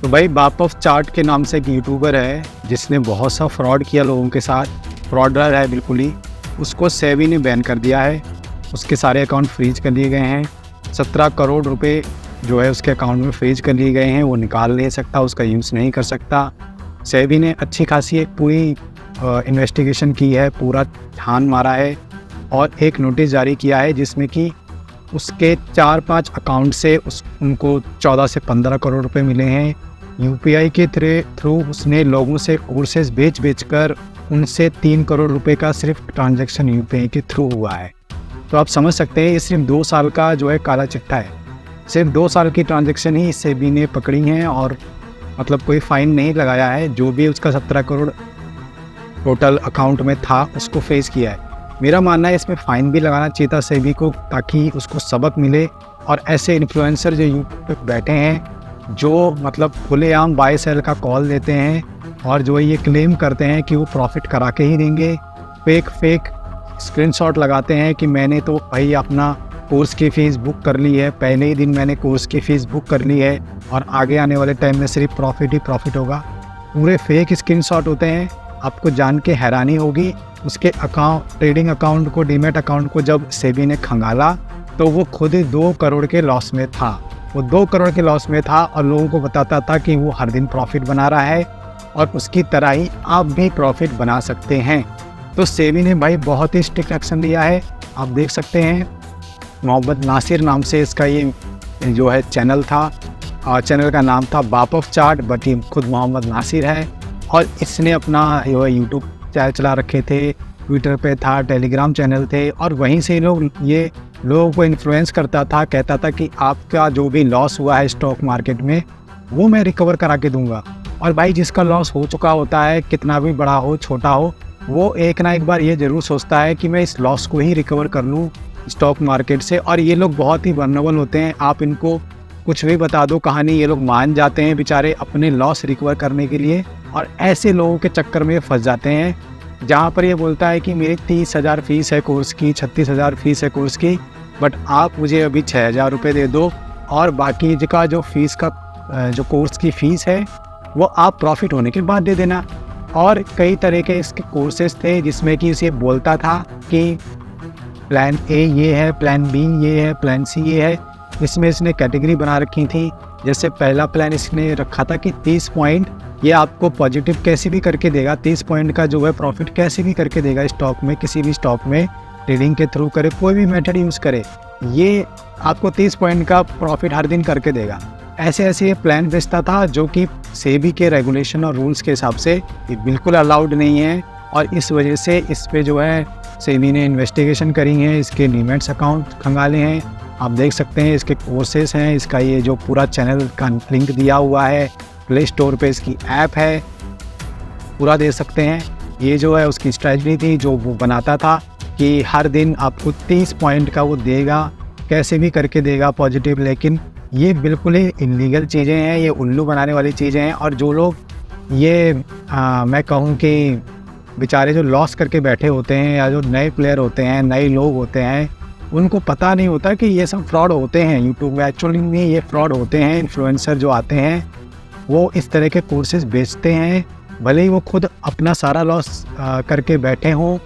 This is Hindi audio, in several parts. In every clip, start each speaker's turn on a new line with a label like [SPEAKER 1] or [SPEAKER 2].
[SPEAKER 1] तो भाई बाप ऑफ चार्ट के नाम से एक यूट्यूबर है जिसने बहुत सा फ्रॉड किया लोगों के साथ, फ्रॉडर है बिल्कुल ही। उसको सेबी ने बैन कर दिया है, उसके सारे अकाउंट फ्रीज कर दिए गए हैं। 17 करोड़ रुपए जो है उसके अकाउंट में फ्रीज कर लिए गए हैं, वो निकाल नहीं सकता, उसका यूज़ नहीं कर सकता। सेबी ने अच्छी खासी एक पूरी इन्वेस्टिगेशन की है, पूरा छान मारा है और एक नोटिस जारी किया है जिसमें कि उसके 4-5 अकाउंट से उनको 14 से 15 करोड़ रुपए मिले हैं। यूपीआई के थ्रू उसने लोगों से कोर्सेज बेच कर उनसे 3 करोड़ रुपए का सिर्फ ट्रांजैक्शन यूपीआई के थ्रू हुआ है। तो आप समझ सकते हैं ये सिर्फ 2 साल का जो है काला चिट्ठा है। सिर्फ 2 साल की ट्रांजैक्शन ही सेबी ने पकड़ी हैं और मतलब कोई फ़ाइन नहीं लगाया है। जो भी उसका 17 करोड़ टोटल अकाउंट में था उसको फेस किया है। मेरा मानना है इसमें फ़ाइन भी लगाना चाहिए था सेबी को, ताकि उसको सबक मिले। और ऐसे इन्फ्लुएंसर जो यूट्यूब पे बैठे हैं, जो मतलब खुलेआम बाय सेल का कॉल देते हैं और जो ये क्लेम करते हैं कि वो प्रॉफिट करा के ही देंगे, फेक स्क्रीनशॉट लगाते हैं कि मैंने तो भाई अपना कोर्स की फ़ीस बुक कर ली है, पहले ही दिन मैंने कोर्स की फ़ीस बुक कर ली है और आगे आने वाले टाइम में सिर्फ प्रॉफिट ही प्रॉफिट होगा। पूरे फेक स्क्रीनशॉट होते हैं। आपको जान के हैरानी होगी, उसके ट्रेडिंग अकाउंट को, डीमैट अकाउंट को जब सेबी ने खंगाला तो वो खुद ही 2 करोड़ के लॉस में था। वो 2 करोड़ के लॉस में था और लोगों को बताता था कि वो हर दिन प्रॉफिट बना रहा है और उसकी तरह ही आप भी प्रॉफिट बना सकते हैं। तो सेबी ने भाई बहुत ही स्ट्रिक्ट एक्शन लिया है। आप देख सकते हैं मोहम्मद नासिर नाम से इसका ये जो है चैनल था, और चैनल का नाम था बाप ऑफ चार्ट, बट ये खुद मोहम्मद नासिर है और इसने अपना जो है यूट्यूब चैनल चला रखे थे, ट्विटर पे था, टेलीग्राम चैनल थे और वहीं से ये लोगों को इन्फ्लुएंस करता था, कहता था कि आपका जो भी लॉस हुआ है स्टॉक मार्केट में वो मैं रिकवर करा के दूंगा। और भाई जिसका लॉस हो चुका होता है, कितना भी बड़ा हो छोटा हो, वो एक ना एक बार ये ज़रूर सोचता है कि मैं इस लॉस को ही रिकवर कर लूँ स्टॉक मार्केट से। और ये लोग बहुत ही वल्नरेबल होते हैं, आप इनको कुछ भी बता दो कहानी, ये लोग मान जाते हैं बेचारे अपने लॉस रिकवर करने के लिए। और ऐसे लोगों के चक्कर में फंस जाते हैं जहाँ पर ये बोलता है कि मेरी 30,000 फ़ीस है कोर्स की, 36,000 फ़ीस है कोर्स की, बट आप मुझे अभी 6,000 रुपये दे दो और बाकी का जो फ़ीस का जो कोर्स की फ़ीस है वो आप प्रॉफिट होने के बाद दे देना। और कई तरह के इसके कोर्सेज थे जिसमें कि इसे बोलता था कि प्लान ए ये है, प्लान बी ये है, प्लान सी ये है। इसमें इसने कैटेगरी बना रखी थी। जैसे पहला प्लान इसने रखा था कि 30 पॉइंट ये आपको पॉजिटिव कैसे भी करके देगा, 30 पॉइंट का जो है प्रॉफिट कैसे भी करके देगा स्टॉक में, किसी भी स्टॉक में ट्रेडिंग के थ्रू करे, कोई भी मेथड यूज़ करे, ये आपको 30 पॉइंट का प्रॉफिट हर दिन करके देगा। ऐसे ऐसे ये प्लान बेचता था जो कि सेबी के रेगुलेशन और रूल्स के हिसाब से ये बिल्कुल अलाउड नहीं है। और इस वजह से इस पे जो है सेबी ने इन्वेस्टिगेशन करी है, इसके डीमैट्स अकाउंट खंगाले हैं। आप देख सकते हैं इसके कोर्सेज हैं, इसका ये जो पूरा चैनल का लिंक दिया हुआ है, प्ले स्टोर पे इसकी ऐप है, पूरा दे सकते हैं। ये जो है उसकी स्ट्रेटजी थी जो वो बनाता था कि हर दिन आपको 30 पॉइंट का वो देगा, कैसे भी करके देगा पॉजिटिव। लेकिन ये बिल्कुल ही इलीगल चीज़ें हैं, ये उल्लू बनाने वाली चीज़ें हैं। और जो लोग ये मैं कहूँ कि बेचारे जो लॉस करके बैठे होते हैं या जो नए प्लेयर होते हैं, नए लोग होते हैं, उनको पता नहीं होता कि ये सब फ्रॉड होते हैं यूट्यूब में। एक्चुअली में ये फ्रॉड होते हैं। इन्फ्लुएंसर जो आते हैं वो इस तरह के कोर्सेज बेचते हैं, भले ही वो खुद अपना सारा लॉस करके बैठे हों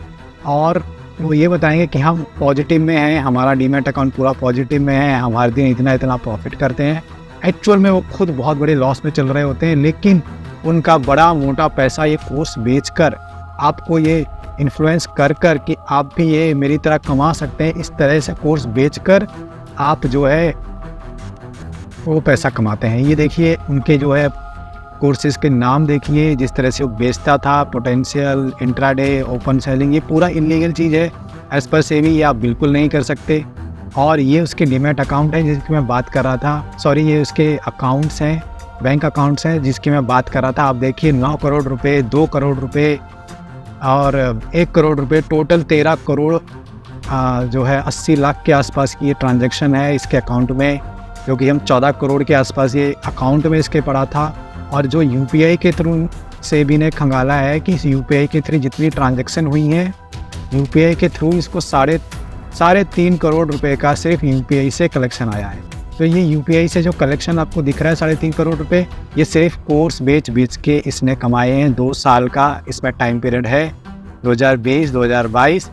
[SPEAKER 1] और वो ये बताएंगे कि हम पॉजिटिव में हैं, हमारा डीमैट अकाउंट पूरा पॉजिटिव में है, हम हर दिन इतना प्रॉफिट करते हैं। एक्चुअल में वो खुद बहुत बड़े लॉस में चल रहे होते हैं, लेकिन उनका बड़ा मोटा पैसा ये कोर्स बेचकर आपको ये इन्फ्लुएंस कर कि आप भी ये मेरी तरह कमा सकते हैं। इस तरह से कोर्स बेचकर आप जो है वो पैसा कमाते हैं। ये देखिए उनके जो है कोर्सेज के नाम देखिए, जिस तरह से वो बेचता था, पोटेंशियल, इंट्राडे, ओपन सेलिंग, ये पूरा इलीगल चीज़ है। एज़ पर सेबी ये आप बिल्कुल नहीं कर सकते। और ये उसके डीमैट अकाउंट है जिसकी मैं बात कर रहा था, सॉरी ये उसके अकाउंट्स हैं, बैंक अकाउंट्स हैं जिसकी मैं बात कर रहा था। आप देखिए 9 करोड़ रुपये, 2 करोड़ रुपये और 1 करोड़ रुपये, टोटल 13 करोड़ जो है 80 लाख के आसपास की ये ट्रांजैक्शन है इसके अकाउंट में, जो कि हम 14 करोड़ के आसपास ये अकाउंट में इसके पड़ा था। और जो यूपीआई के थ्रू सेबी ने खंगाला है कि इस यूपीआई के थ्रू जितनी ट्रांजैक्शन हुई हैं, यूपीआई के थ्रू इसको साढ़े 3 करोड़ रुपए का सिर्फ यूपीआई से कलेक्शन आया है। तो ये यूपीआई से जो कलेक्शन आपको दिख रहा है 3.5 करोड़ रुपए, ये सिर्फ कोर्स बेच के इसने कमाए हैं। 2 साल का इसमें टाइम पीरियड है, 2020-2022।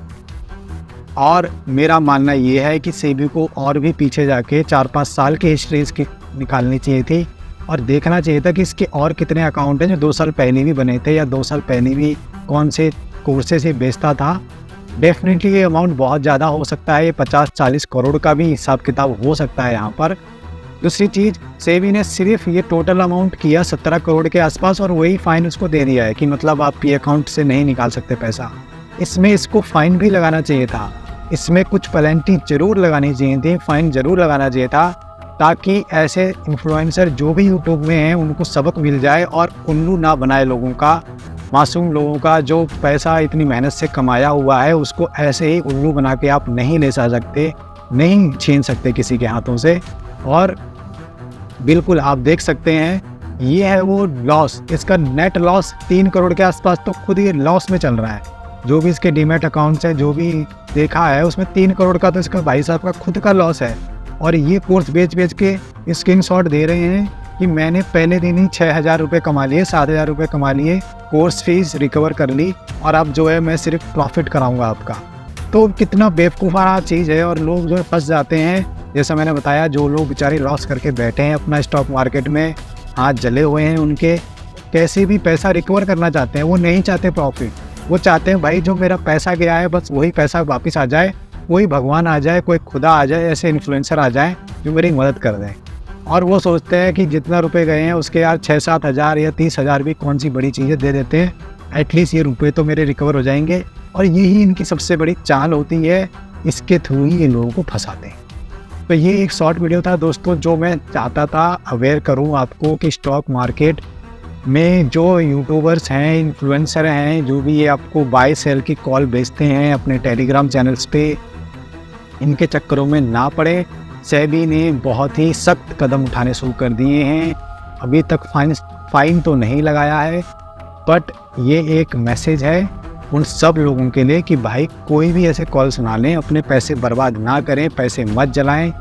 [SPEAKER 1] और मेरा मानना ये है कि सेबी को और भी पीछे जाके 4-5 साल की हिस्ट्री इसकी निकालनी चाहिए थी और देखना चाहिए था कि इसके और कितने अकाउंट हैं जो 2 साल पहले भी बने थे या 2 साल पहले भी कौन से कोर्सेज से बेचता था। डेफिनेटली ये अमाउंट बहुत ज़्यादा हो सकता है, ये 50-40 करोड़ का भी हिसाब किताब हो सकता है यहाँ पर। दूसरी चीज़, सेबी ने सिर्फ ये टोटल अमाउंट किया 17 करोड़ के आसपास और वही फ़ाइन उसको दे दिया है कि मतलब आप पी अकाउंट से नहीं निकाल सकते पैसा। इसमें इसको फ़ाइन भी लगाना चाहिए था, इसमें कुछ पेनल्टी ज़रूर लगानी चाहिए थी, फ़ाइन ज़रूर लगाना चाहिए था, ताकि ऐसे इन्फ्लुएंसर जो भी यूट्यूब में हैं उनको सबक मिल जाए और उल्लू ना बनाए लोगों का, मासूम लोगों का जो पैसा इतनी मेहनत से कमाया हुआ है उसको ऐसे ही उल्लू बना के आप नहीं ले जा सकते, नहीं छीन सकते किसी के हाथों से। और बिल्कुल आप देख सकते हैं ये है वो लॉस, इसका नेट लॉस 3 करोड़ के आसपास तो खुद ये लॉस में चल रहा है। जो भी इसके डीमैट अकाउंट्स है, जो भी देखा है उसमें 3 करोड़ का तो इसका भाई साहब का खुद का लॉस है। और ये कोर्स बेच के स्क्रीनशॉट दे रहे हैं कि मैंने पहले दिन ही 6,000 रुपये कमा लिए, 7,000 रुपये कमा लिए, कोर्स फीस रिकवर कर ली और अब जो है मैं सिर्फ प्रॉफिट कराऊंगा आपका। तो कितना बेवकूफ़ाना चीज़ है और लोग जो फंस जाते हैं। जैसा मैंने बताया, जो लोग बेचारे लॉस करके बैठे हैं अपना स्टॉक मार्केट में, हाथ जले हुए हैं उनके, कैसे भी पैसा रिकवर करना चाहते हैं, वो नहीं चाहते प्रॉफिट, वो चाहते हैं भाई जो मेरा पैसा गया है बस वही पैसा वापस आ जाए, कोई भगवान आ जाए, कोई खुदा आ जाए, ऐसे इन्फ्लुएंसर आ जाए जो मेरी मदद कर दें। और वो सोचते हैं कि जितना रुपए गए हैं उसके यार 6-7 हज़ार या 30 हज़ार भी कौन सी बड़ी चीज़ें दे देते हैं, एटलीस्ट ये रुपए तो मेरे रिकवर हो जाएंगे। और यही इनकी सबसे बड़ी चाल होती है, इसके थ्रू ही ये लोगों को फंसाते हैं। तो ये एक शॉर्ट वीडियो था दोस्तों, जो मैं चाहता था अवेयर करूं आपको कि स्टॉक मार्केट में जो यूट्यूबर्स हैं, इन्फ्लुएंसर हैं, जो भी ये आपको बाय सेल की कॉल भेजते हैं अपने टेलीग्राम चैनल्स पे, इनके चक्करों में ना पड़े। सेबी ने बहुत ही सख्त कदम उठाने शुरू कर दिए हैं। अभी तक फाइन तो नहीं लगाया है, बट ये एक मैसेज है उन सब लोगों के लिए कि भाई कोई भी ऐसे कॉल्स ना लें, अपने पैसे बर्बाद ना करें, पैसे मत जलाएं।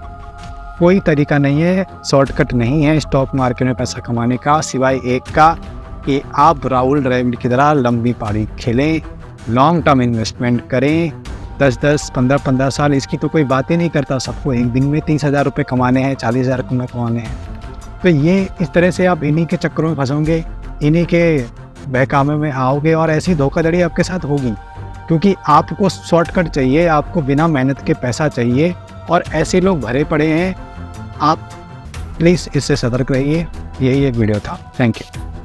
[SPEAKER 1] कोई तरीका नहीं है, शॉर्टकट नहीं है स्टॉक मार्केट में पैसा कमाने का, सिवाय एक का कि आप राहुल द्रविड़ की तरह लंबी पारी खेलें, लॉन्ग टर्म इन्वेस्टमेंट करें। 10-10, 15-15 साल इसकी तो कोई बात ही नहीं करता। सबको एक दिन में 30,000 रुपये कमाने हैं, 40,000 कमाने हैं। तो ये इस तरह से आप इन्हीं के चक्करों में फंसोगे, इन्हीं के बहकावे में आओगे और ऐसी धोखाधड़ी आपके साथ होगी, क्योंकि आपको शॉर्टकट चाहिए, आपको बिना मेहनत के पैसा चाहिए और ऐसे लोग भरे पड़े हैं। आप प्लीज़ इससे सतर्क रहिए। यही एक वीडियो था। Thank you.